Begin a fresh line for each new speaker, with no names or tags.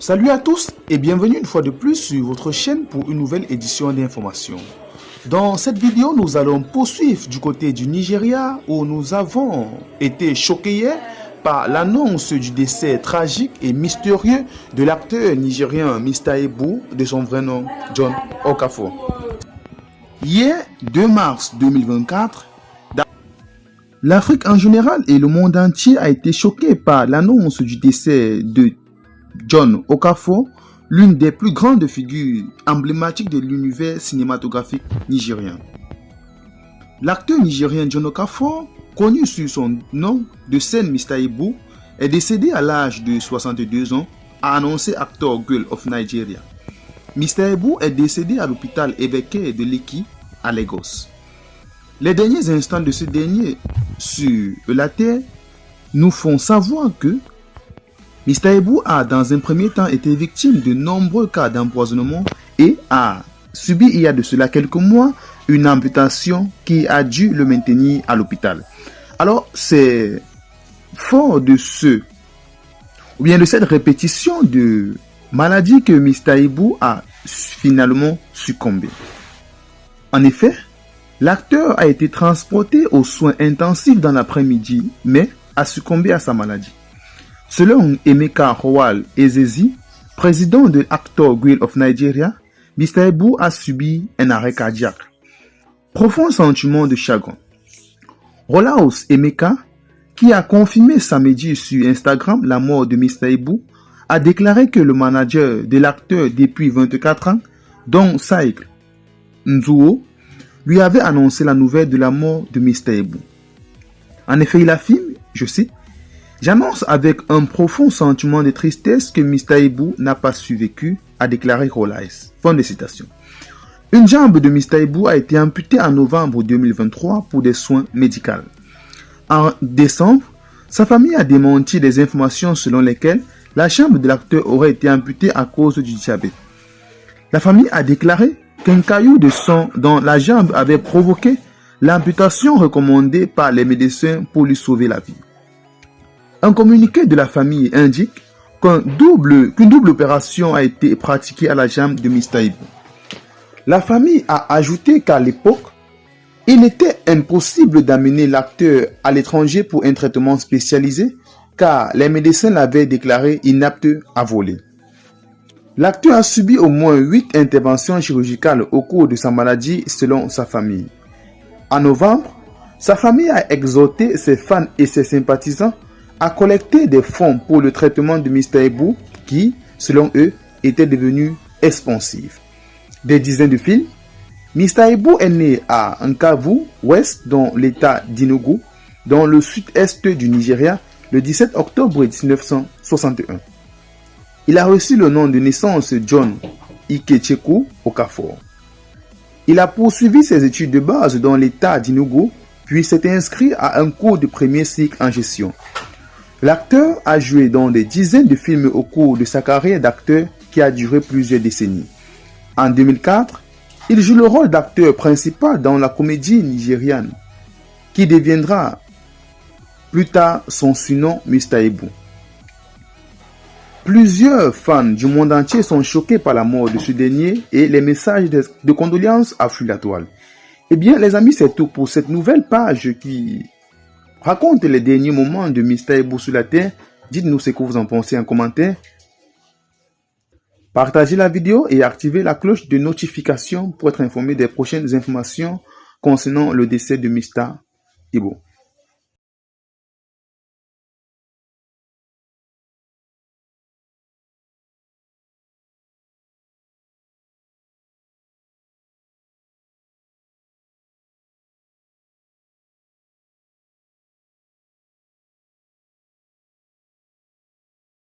Salut à tous et bienvenue une fois de plus sur votre chaîne pour une nouvelle édition d'information. Dans cette vidéo, nous allons poursuivre du côté du Nigeria où nous avons été choqués hier par l'annonce du décès tragique et mystérieux de l'acteur nigérien Mr. Ibu, de son vrai nom John Okafor. Hier, 2 mars 2024, l'Afrique en général et le monde entier a été choqué par l'annonce du décès de John Okafor, l'une des plus grandes figures emblématiques de l'univers cinématographique nigérien. L'acteur nigérien John Okafor, connu sous son nom de scène Mr. Ibu, est décédé à l'âge de 62 ans, a annoncé Actor Guild of Nigeria. Mr. Ibu est décédé à l'hôpital Ebeke de Lekki à Lagos. Les derniers instants de ce dernier sur la terre nous font savoir que Mr. Ibu a dans un premier temps été victime de nombreux cas d'empoisonnement et a subi il y a de cela quelques mois une amputation qui a dû le maintenir à l'hôpital. Alors c'est fort de de cette répétition de maladie que Mr. Ibu a finalement succombé. En effet, l'acteur a été transporté aux soins intensifs dans l'après-midi, mais a succombé à sa maladie. Selon Emeka Howal Ezezi, président de Actor Guild of Nigeria, Mr. Ibu a subi un arrêt cardiaque. Profond sentiment de chagrin. Rolaus Emeka, qui a confirmé samedi sur Instagram la mort de Mr. Ibu, a déclaré que le manager de l'acteur depuis 24 ans, Don Cycle Nzuo, lui avait annoncé la nouvelle de la mort de Mr. Ibu. En effet, il affirme, je cite, « J'annonce avec un profond sentiment de tristesse que Mr. Ibu n'a pas survécu », a déclaré Rolaus. Fin de citation. Une jambe de Mr. Ibu a été amputée en novembre 2023 pour des soins médicaux. En décembre, sa famille a démenti des informations selon lesquelles la jambe de l'acteur aurait été amputée à cause du diabète. La famille a déclaré qu'un caillou de sang dans la jambe avait provoqué l'amputation recommandée par les médecins pour lui sauver la vie. Un communiqué de la famille indique qu'une double opération a été pratiquée à la jambe de Mr. Ibu. La famille a ajouté qu'à l'époque, il était impossible d'amener l'acteur à l'étranger pour un traitement spécialisé car les médecins l'avaient déclaré inapte à voler. L'acteur a subi au moins 8 interventions chirurgicales au cours de sa maladie selon sa famille. En novembre, sa famille a exhorté ses fans et ses sympathisants à collecter des fonds pour le traitement de Mr. Ibu qui, selon eux, était devenu expansif. Des dizaines de films, Mr. Ibu est né à Nkavu Ouest dans l'état d'Enugu, dans le sud-est du Nigeria, le 17 octobre 1961. Il a reçu le nom de naissance John Ikechukwu Okafor. Il a poursuivi ses études de base dans l'état d'Enugu, puis s'est inscrit à un cours de premier cycle en gestion. L'acteur a joué dans des dizaines de films au cours de sa carrière d'acteur qui a duré plusieurs décennies. En 2004, il joue le rôle d'acteur principal dans la comédie nigériane, qui deviendra plus tard son surnom Mr. Ibu. Plusieurs fans du monde entier sont choqués par la mort de ce dernier et les messages de condoléances affluent la toile. Eh bien les amis, c'est tout pour cette nouvelle page qui raconte les derniers moments de Mr. Ibu sur la terre. Dites-nous ce que vous en pensez en commentaire. Partagez la vidéo et activez la cloche de notification pour être informé des prochaines informations concernant le décès de Mr. Ibu.